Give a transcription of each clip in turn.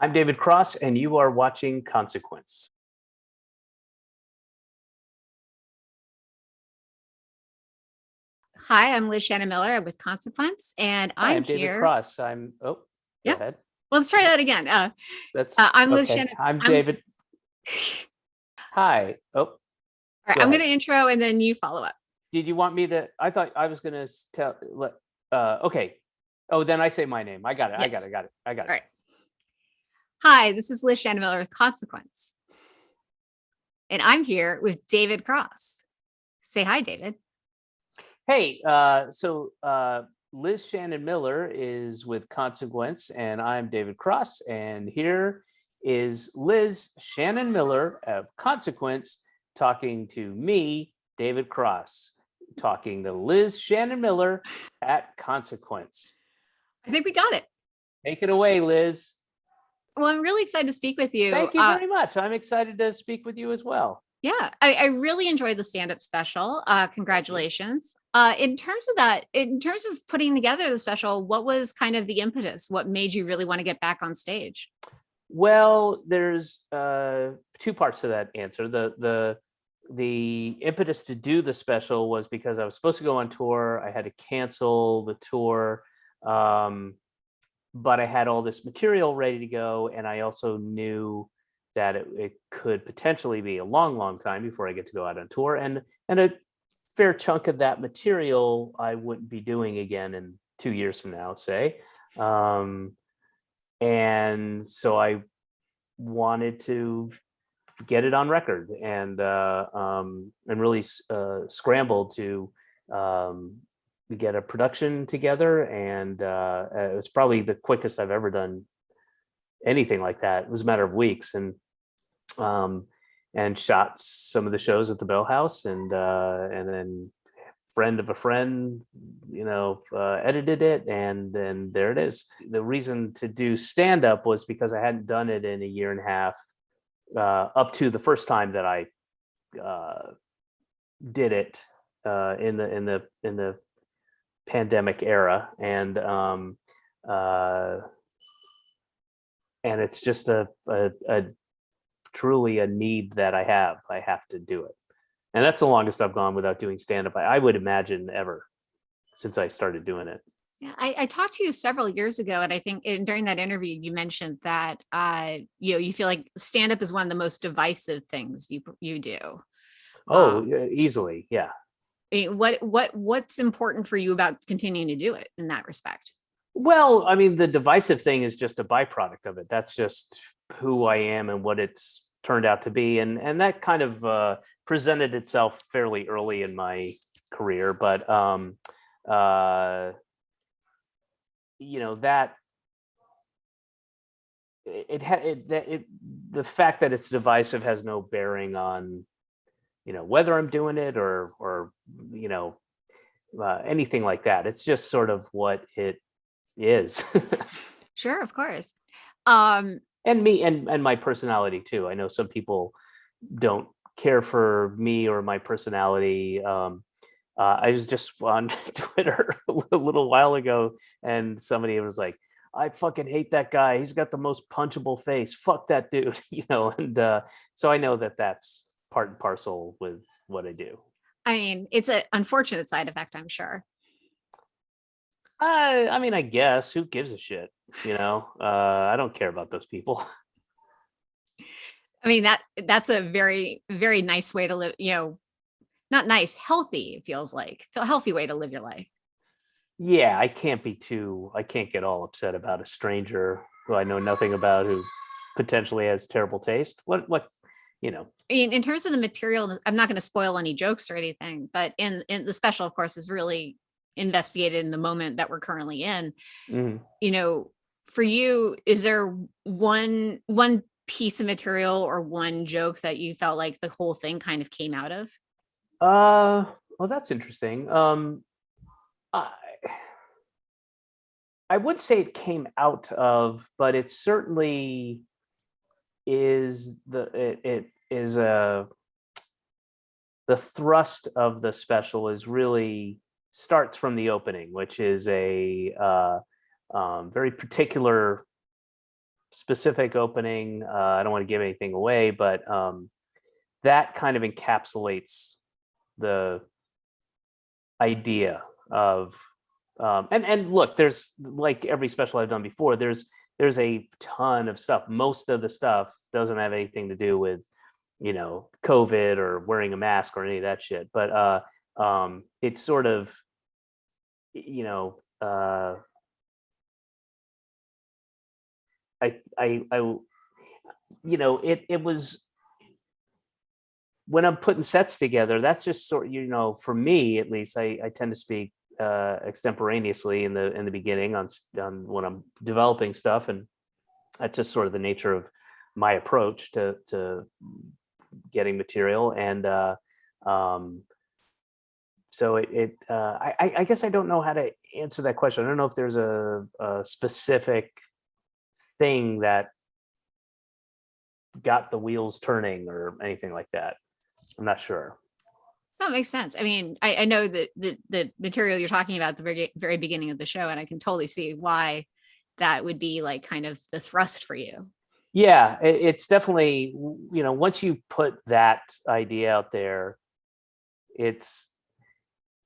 I'm David Cross, and you are watching Consequence. Hi, I'm Liz Shannon Miller with Consequence, and Hi, I'm I'm David here. Cross. Go Yep. ahead. Well, let's try that again. That's I'm Liz okay. Shannon. I'm I'm David. Hi. Oh, all right. go I'm going ahead. to intro, and then you follow up. Did you want me to? I thought I was going to tell. Okay. Oh, then I say my name. I got it. I got Yes. it. I got All it. right. Hi, this is Liz Shannon Miller with Consequence, and I'm here with David Cross. Say hi, David. Hey, Liz Shannon Miller is with Consequence, and I'm David Cross, and here is Liz Shannon Miller of Consequence talking to me, David Cross, talking to Liz Shannon Miller at Consequence. I think we got it. Take it away, Liz. Well, I'm really excited to speak with you. Thank you very much. I'm excited to speak with you as well. Yeah, I really enjoyed the stand-up special. Congratulations. In terms of putting together the special, what was kind of the impetus? What made you really want to get back on stage? Well, there's two parts to that answer. The impetus to do the special was because I was supposed to go on tour. I had to cancel the tour, but I had all this material ready to go, and I also knew that it could potentially be a long time before I get to go out on tour, and a fair chunk of that material I wouldn't be doing again in 2 years from now, say. And so I wanted to get it on record, and really scrambled to get a production together, and it was probably the quickest I've ever done anything like that. It was a matter of weeks, and shot some of the shows at the Bell House, and then friend of a friend, edited it, and then there it is. The reason to do stand up was because I hadn't done it in a year and a half, up to the first time that I did it in the pandemic era, and it's just a truly a need that I have. I have to do it. And that's the longest I've gone without doing stand-up, I would imagine, ever, since I started doing it. Yeah, I talked to you several years ago, and I think during that interview you mentioned that you feel like stand-up is one of the most divisive things you do. Oh, easily, yeah. What's important for you about continuing to do it in that respect? Well, I mean, the divisive thing is just a byproduct of it. That's just who I am and what it's turned out to be, and that kind of presented itself fairly early in my career. But that the fact that it's divisive has no bearing on whether I'm doing it or anything like that. It's just sort of what it is. Sure, of course. And me and my personality too. I know some people don't care for me or my personality. I was just on Twitter a little while ago, and somebody was like, "I fucking hate that guy. He's got the most punchable face. Fuck that dude." And so I know that that's part and parcel with what I do. I mean, it's an unfortunate side effect, I'm sure. I mean, I guess who gives a shit? I don't care about those people. I mean, that's a very, very nice way to live, not nice, healthy, it feels like a healthy way to live your life. Yeah, I can't get all upset about a stranger who I know nothing about, who potentially has terrible taste. What I mean, in terms of the material, I'm not going to spoil any jokes or anything, but in the special, of course, is really investigated in the moment that we're currently in. Mm-hmm. For you, is there one piece of material or one joke that you felt like the whole thing kind of came out of? Well, that's interesting. I would say it came out of, but it certainly is the thrust of the special is really starts from the opening, which is a very particular specific opening. I don't want to give anything away, but that kind of encapsulates the idea of and look, there's, like every special I've done before, there's a ton of stuff. Most of the stuff doesn't have anything to do with, COVID or wearing a mask or any of that shit. But it's sort of, you know, I it was, when I'm putting sets together, that's just sort, for me at least, I tend to speak extemporaneously in the beginning on when I'm developing stuff, and that's just sort of the nature of my approach to getting material. And so I guess I don't know how to answer that question. I don't know if there's a specific thing that got the wheels turning or anything like that. I'm not sure. That makes sense. I mean, I know that the material you're talking about at the very beginning of the show, and I can totally see why that would be like kind of the thrust for you. Yeah, it's definitely, once you put that idea out there, it's,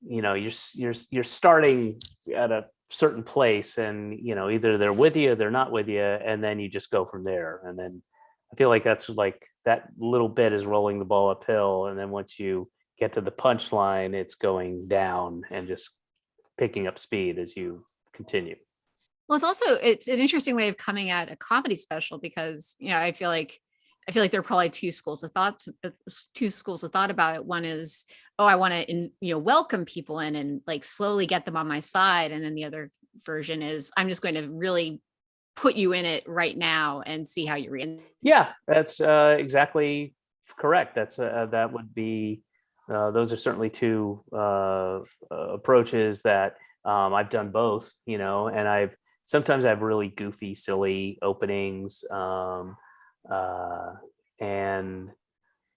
you're starting at a certain place, and either they're with you or they're not with you, and then you just go from there. And then I feel like that's like that little bit is rolling the ball uphill, and then once you get to the punchline, it's going down and just picking up speed as you continue. Well, it's an interesting way of coming at a comedy special, because I feel like there are probably two schools of thought about it. One is, oh, I want to welcome people in and like slowly get them on my side, and then the other version is, I'm just going to really put you in it right now and see how you react. Yeah, that's exactly correct. That would be, those are certainly two approaches that I've done both, and sometimes I have really goofy, silly openings. And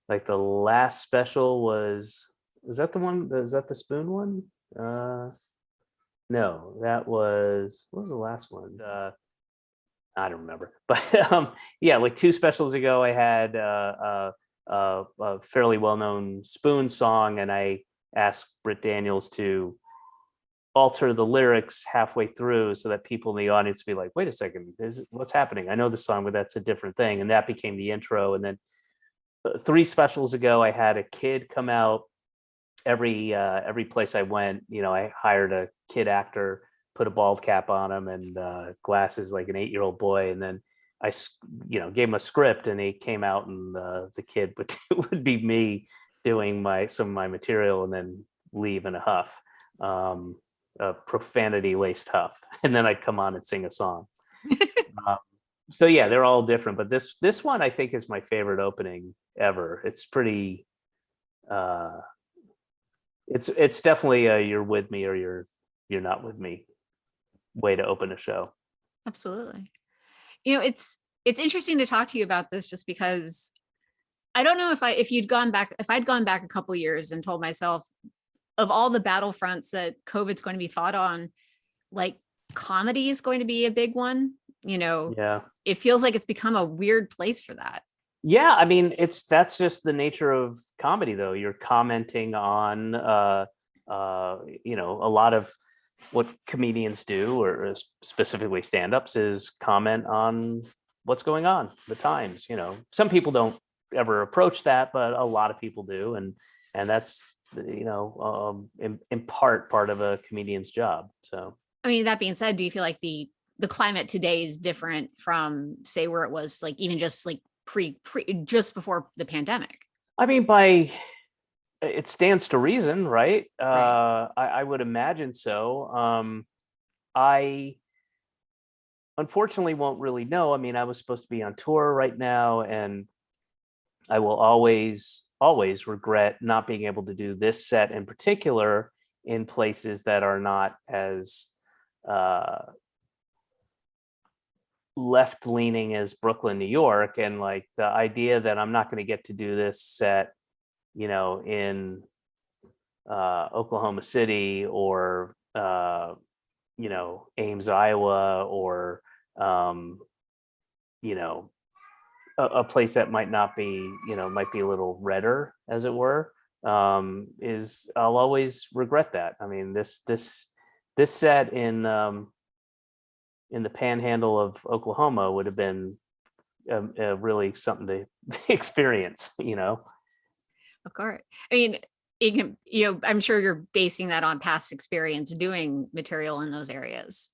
like the last special was that the one, is that the spoon one? No, what was the last one? I don't remember, but yeah, like 2 specials ago, I had a fairly well-known Spoon song, and I asked Britt Daniels to alter the lyrics halfway through so that people in the audience be like, "Wait a second, what's happening? I know the song, but that's a different thing." And that became the intro. And then 3 specials ago, I had a kid come out. Every place I went, I hired a kid actor, put a bald cap on him and glasses like an 8-year-old boy, and then I gave him a script, and he came out, and the kid would be me doing some of my material, and then leave in a huff, a profanity laced huff, and then I'd come on and sing a song. So yeah, they're all different, but this one I think is my favorite opening ever. It's pretty. It's definitely a you're with me or you're not with me way to open a show. Absolutely. It's interesting to talk to you about this, just because I don't know if I'd gone back a couple years and told myself, of all the battlefronts that COVID's going to be fought on, like comedy is going to be a big one. Yeah. It feels like it's become a weird place for that. Yeah, I mean, that's just the nature of comedy, though. You're commenting on, a lot of what comedians do, or specifically stand-ups, is comment on what's going on, the times. Some people don't ever approach that, but a lot of people do, and that's in part of a comedian's job. So, I mean, that being said, do you feel like the climate today is different from, say, where it was like even just like just before the pandemic? I mean, it stands to reason, right? Right. I would imagine so. I unfortunately won't really know. I mean, I was supposed to be on tour right now, and I will always regret not being able to do this set in particular in places that are not as left leaning as Brooklyn, New York. And like the idea that I'm not going to get to do this set, in Oklahoma City, or Ames, Iowa, or you know, a place that might not be, might be a little redder, as it were, is I'll always regret that. I mean, this set in the panhandle of Oklahoma would have been really something to experience, Of course. I mean, I'm sure you're basing that on past experience doing material in those areas.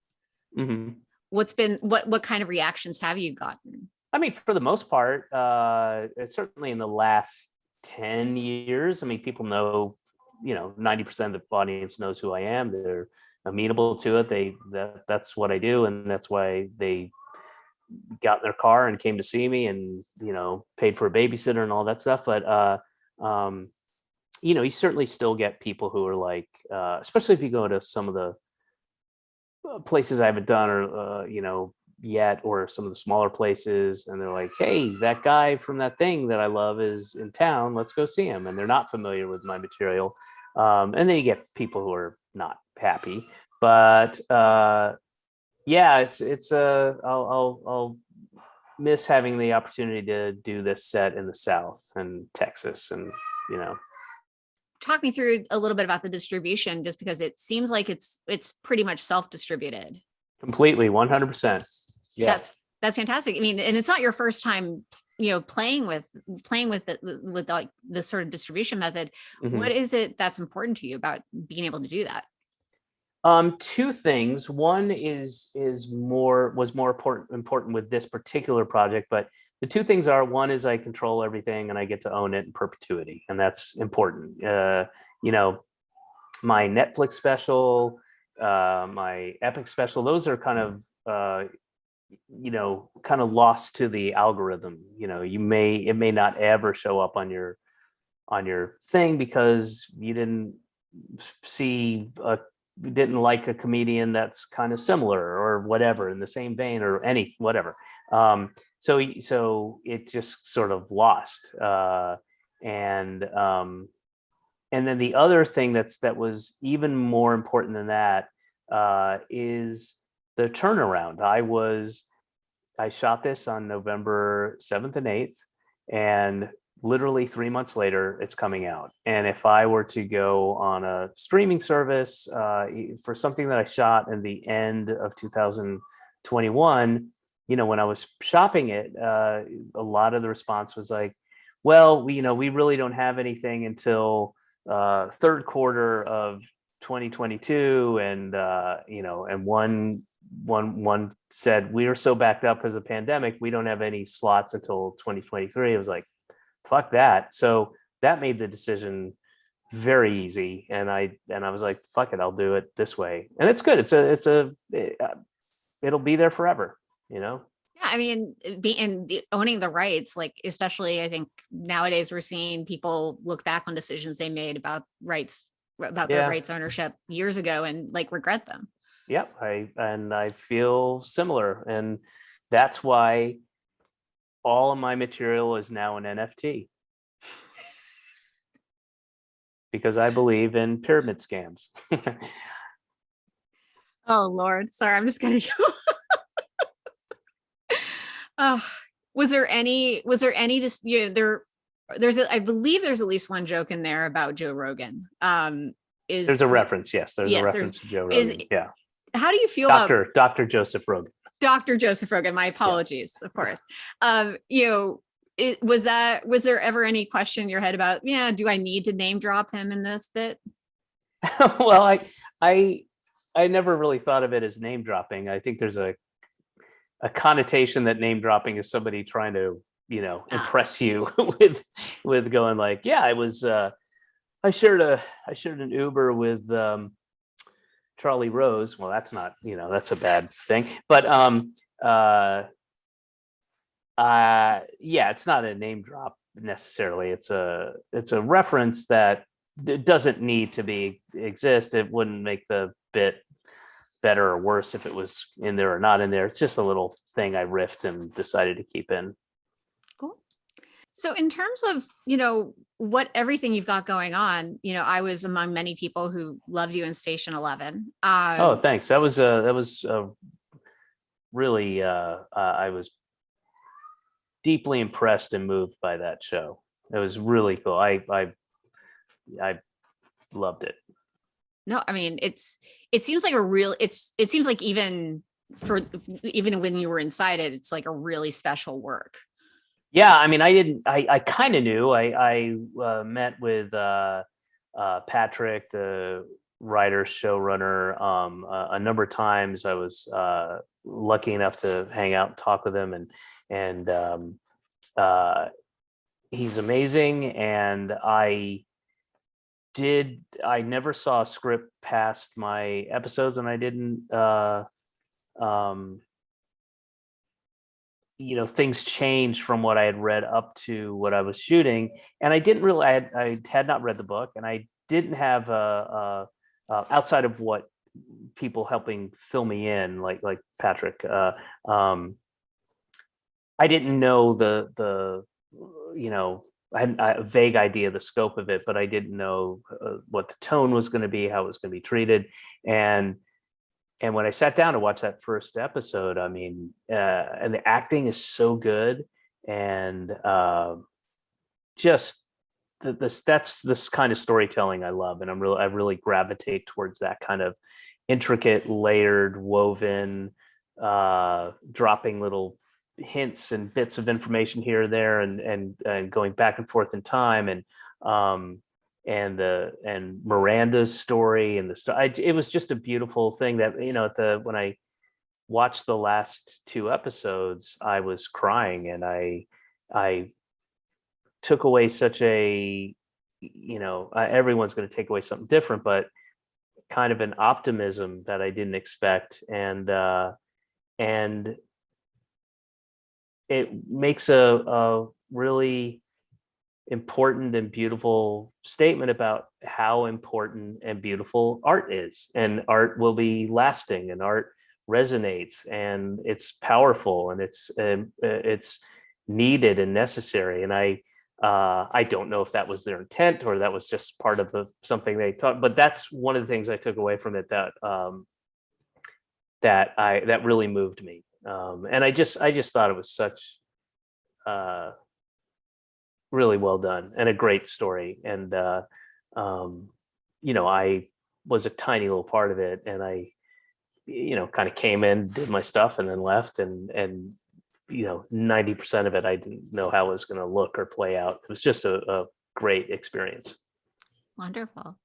Mhm. What kind of reactions have you gotten? I mean, for the most part, certainly in the last 10 years, I mean, people know, 90% of the audience knows who I am. They're amenable to it. That's what I do. And that's why they got in their car and came to see me and, paid for a babysitter and all that stuff. But, you certainly still get people who are like, especially if you go to some of the places I haven't done or, yet, or some of the smaller places, and they're like, hey, that guy from that thing that I love is in town, let's go see him. And they're not familiar with my material. And then you get people who are not happy, but yeah, I'll miss having the opportunity to do this set in the South and Texas, and Talk me through a little bit about the distribution, just because it seems like it's pretty much self-distributed. completely 100%. Yeah. That's fantastic. I mean, and it's not your first time, playing with like this sort of distribution method. Mhm. What is it that's important to you about being able to do that? Two things. One was more important with this particular project, but the two things are, one is I control everything and I get to own it in perpetuity, and that's important. My Netflix special, my Epic special, those are kind of lost to the algorithm. It may not ever show up on your thing because you didn't like a comedian that's kind of similar or whatever in the same vein or any whatever. So it just sort of lost. And then the other thing that was even more important than that is the turnaround. I shot this on November 7th and 8th, and literally 3 months later, it's coming out. And if I were to go on a streaming service for something that I shot in the end of 2021, when I was shopping it, a lot of the response was like, well, we really don't have anything until third quarter of 2022. And, and one said, we are so backed up because of the pandemic, we don't have any slots until 2023. It was like, fuck that. So that made the decision very easy. And I was like, fuck it, I'll do it this way. And it's good. It'll be there forever, Yeah, I mean, owning the rights, like, especially I think nowadays we're seeing people look back on decisions they made about their rights ownership years ago and like regret them. Yep. I feel similar. And that's why all of my material is now an NFT. Because I believe in pyramid scams. Oh Lord, sorry, I'm just gonna go. Was there any just I believe there's at least one joke in there about Joe Rogan. There's a reference, yes. There's a reference to Joe Rogan. Yeah. How do you feel about Dr. Joseph Rogan? Dr. Joseph Rogan, my apologies, yeah. Of course. Was there ever any question in your head about, do I need to name drop him in this bit? Well, I never really thought of it as name dropping. I think there's a connotation that name dropping is somebody trying to, impress you with going like, yeah, I was I shared an Uber with Charlie Rose. Well, that's not, that's a bad thing. But yeah, it's not a name drop necessarily. It's a reference that doesn't need to exist. It wouldn't make the bit better or worse if it was in there or not in there. It's just a little thing I riffed and decided to keep in. Cool. So in terms of, what everything you've got going on, I was among many people who loved you in Station 11. Oh, thanks. That was really, I was deeply impressed and moved by that show. It was really cool. I loved it. No, I mean, it seems like it seems like even when you were inside it, it's like a really special work. Yeah, I mean, I kind of knew. I met with Patrick, the writer showrunner, a number of times. I was lucky enough to hang out and talk with him, and uh, he's amazing. And I never saw a script past my episodes, and I didn't. Um, things changed from what I had read up to what I was shooting, and I didn't really. I had not read the book, and I didn't have outside of what people helping fill me in, like Patrick. I didn't know the I had a vague idea of the scope of it, but I didn't know what the tone was going to be, how it was going to be treated, and when I sat down to watch that first episode, I mean, and the acting is so good, and just that's this kind of storytelling I love, and I really gravitate towards that kind of intricate, layered, woven, dropping little hints and bits of information here or there, and going back and forth in time, um, and Miranda's story and it was just a beautiful thing that when I watched the last two episodes, I was crying, and I took away such a everyone's going to take away something different, but kind of an optimism that I didn't expect, and it makes a really important and beautiful statement about how important and beautiful art is, and art will be lasting, and art resonates, and it's powerful, and it's needed and necessary. And I don't know if that was their intent or that was just part of something they taught, but that's one of the things I took away from it that really moved me. And I just thought it was such really well done and a great story. And I was a tiny little part of it, and I kind of came in, did my stuff, and then left, and 90% of it I didn't know how it was going to look or play out. It was just a great experience. Wonderful.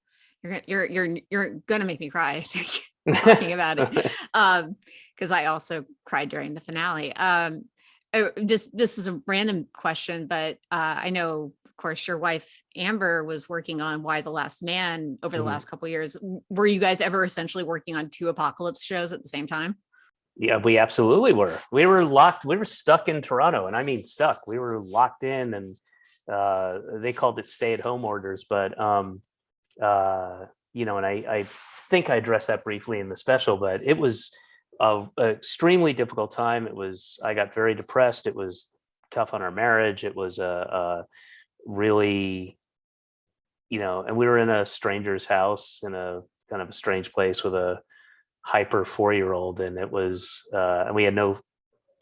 You're gonna make me cry, I think, talking about it. Because I also cried during the finale. This is a random question, but I know, of course, your wife Amber was working on Y: The Last Man over the last couple of years. Were you guys ever essentially working on two apocalypse shows at the same time? Yeah, we absolutely were. We were locked. We were stuck in Toronto, and I mean stuck. We were locked in, and they called it stay-at-home orders. But and I think I addressed that briefly in the special. But it was a extremely difficult time. I got very depressed. It was tough on our marriage. It was a really, and we were in a stranger's house in a kind of a strange place with a hyper 4-year-old, and it was and we had no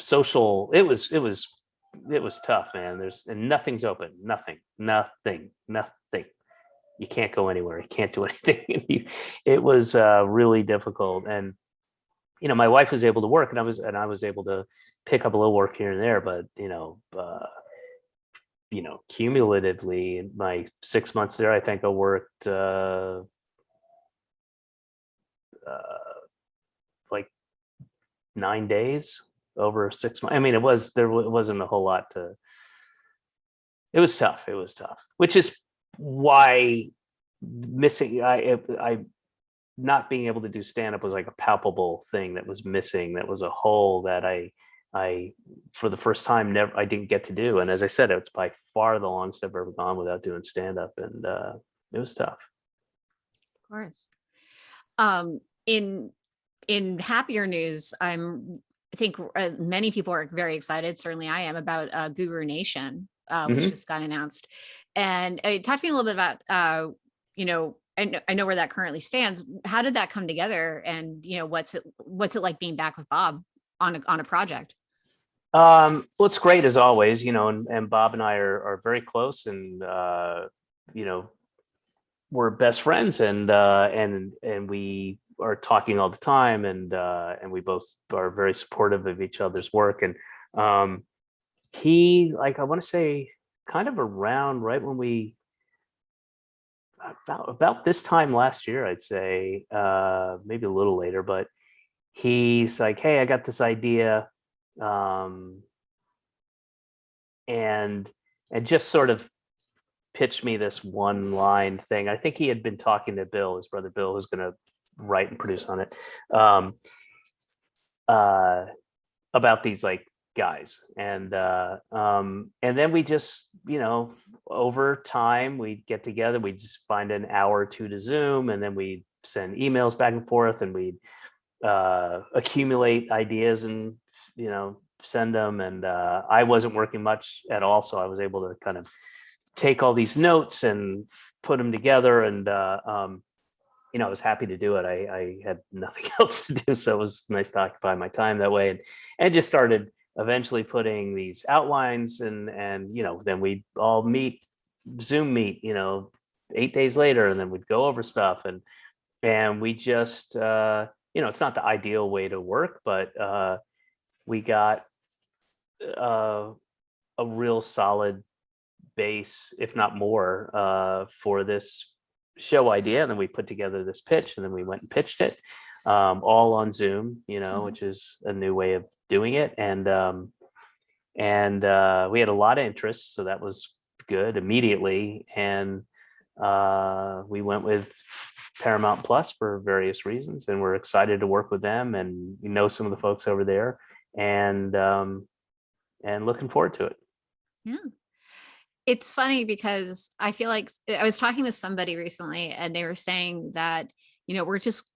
social. It was tough, man. And nothing's open. Nothing. You can't go anywhere. You can't do anything. It was really difficult. And my wife was able to work, and I was able to pick up a little work here and there, but cumulatively in my 6 months there, I think I worked like 9 days over 6 months. I mean, it wasn't a whole lot it was tough. It was tough, which is why I not being able to do stand-up was like a palpable thing that was missing. That was a hole that I for the first time I didn't get to do. And as I said, it's by far the longest I've ever gone without doing stand-up, and it was tough. Of course. In happier news, I think many people are very excited. Certainly I am, about Guru Nation, which just got announced. And talk to me a little bit about, I know where that currently stands. How did that come together? And, what's it like being back with Bob on a project? Well, it's great as always, and Bob and I are very close, and you know, we're best friends, and we are talking all the time, and we both are very supportive of each other's work. And um, he, like, I want to say, kind of around right when we about this time last year, I'd say, maybe a little later, but he's like, "Hey, I got this idea," um, and and just sort of pitched me this one line thing. I think he had been talking to Bill, his brother Bill, who's going to write and produce on it, um, uh, about these like guys, and then we just, over time we'd get together, we'd just find an hour or two to Zoom, and then we'd send emails back and forth, and we'd accumulate ideas and send them. And I wasn't working much at all, so I was able to kind of take all these notes and put them together. And I was happy to do it. I had nothing else to do, so it was nice to occupy my time that way, and just started eventually putting these outlines, and then we'd all Zoom meet, 8 days later, and then we'd go over stuff, and we just it's not the ideal way to work, but we got uh, a real solid base, if not more, for this show idea. And then we put together this pitch, and then we went and pitched it, all on Zoom, which is a new way of doing it. And we had a lot of interest, so that was good immediately. And we went with Paramount Plus for various reasons, and we're excited to work with them, and some of the folks over there, and looking forward to it. Yeah. It's funny because I feel like I was talking to somebody recently, and they were saying that, we're just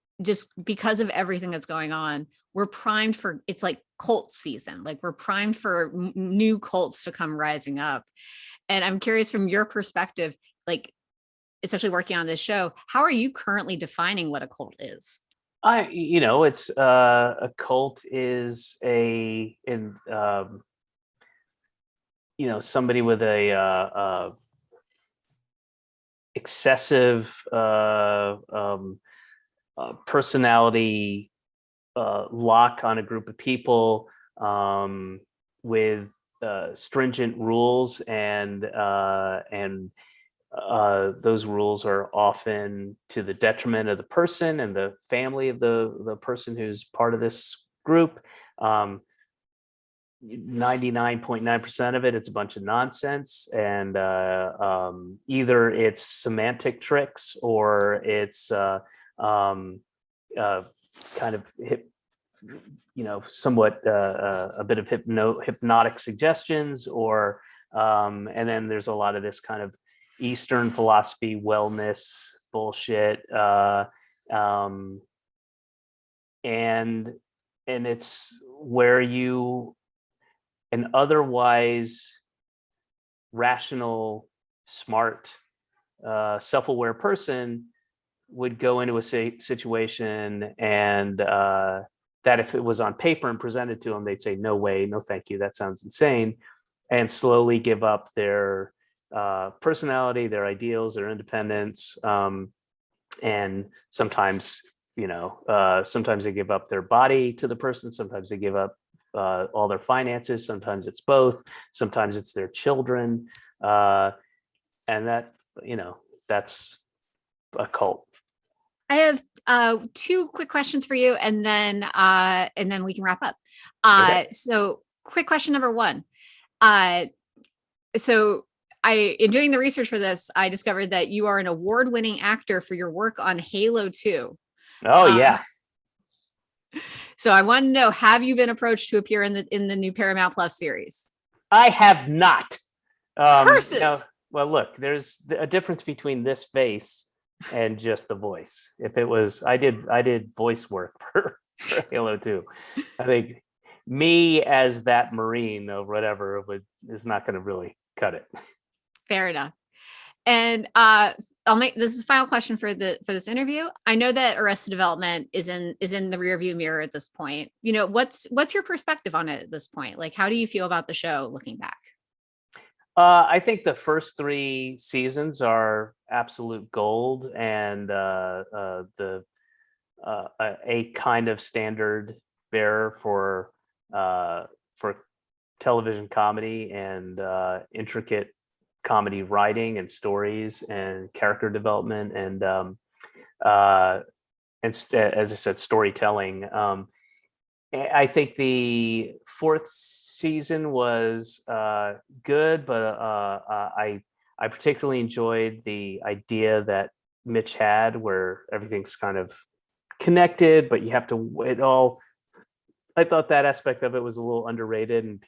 because of everything that's going on, we're primed for, it's like cult season. Like, we're primed for new cults to come rising up. And I'm curious, from your perspective, like, especially working on this show, how are you currently defining what a cult is? It's a cult is somebody with a excessive personality lock on a group of people, with stringent rules, and those rules are often to the detriment of the person and the family of the person who's part of this group. 99.9% of it's a bunch of nonsense, and either it's semantic tricks, or it's kind of somewhat a bit of hypnotic suggestions, or and then there's a lot of this kind of Eastern philosophy wellness bullshit, and it's where an otherwise rational, smart, self-aware person would go into a situation, and that if it was on paper and presented to them, they'd say, "No way, no thank you, that sounds insane," and slowly give up their personality, their ideals, their independence, and sometimes, sometimes they give up their body to the person, sometimes they give up all their finances, sometimes it's both, sometimes it's their children, and that's a cult. I have two quick questions for you, and then we can wrap up. Okay. So, quick question number one. So in doing the research for this, I discovered that you are an award-winning actor for your work on Halo 2. Oh, yeah. So I want to know, have you been approached to appear in the new Paramount Plus series? I have not. Curses. Well, look, there's a difference between this face and just the voice. If it was, I did voice work for Halo 2. I think me as that Marine or whatever is not going to really cut it. Fair enough. And I'll make this is the final question for this interview. I know that Arrested Development is in the rearview mirror at this point. You know, what's your perspective on it at this point? Like, how do you feel about the show looking back? I think the first 3 seasons are absolute gold, and a kind of standard bearer for television comedy and intricate comedy writing and stories and character development as I said, storytelling. I think the 4th season was good, but I particularly enjoyed the idea that Mitch had, where everything's kind of connected, but you have to it all. I thought that aspect of it was a little underrated, and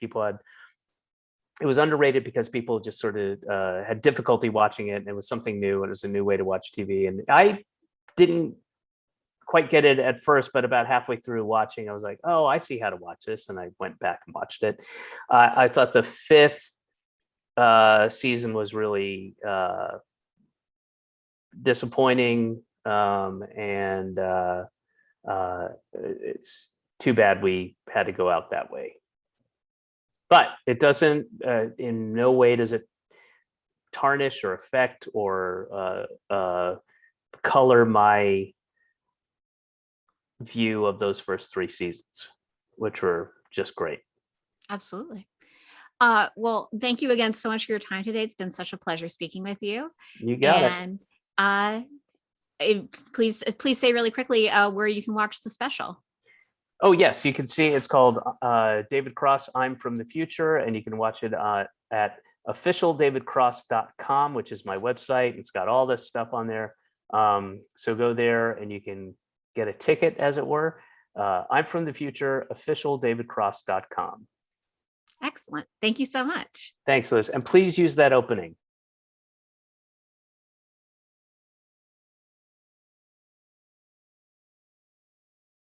it was underrated because people just sort of had difficulty watching it, and it was something new, and it was a new way to watch TV. And I didn't quite get it at first, but about halfway through watching, I was like, oh, I see how to watch this. And I went back and watched it. I thought the 5th season was really disappointing. And it's too bad we had to go out that way. But it doesn't, in no way does it tarnish or affect or color my view of those first 3 seasons, which were just great. Absolutely. Well, thank you again so much for your time today. It's been such a pleasure speaking with you. You got it. And please say really quickly where you can watch the special. Oh, yes, you can see it's called David Cross, I'm from the Future, and you can watch it at officialdavidcross.com, which is my website. It's got all this stuff on there. So go there and you can get a ticket, as it were. I'm from the Future, officialdavidcross.com. Excellent. Thank you so much. Thanks, Liz. And please use that opening.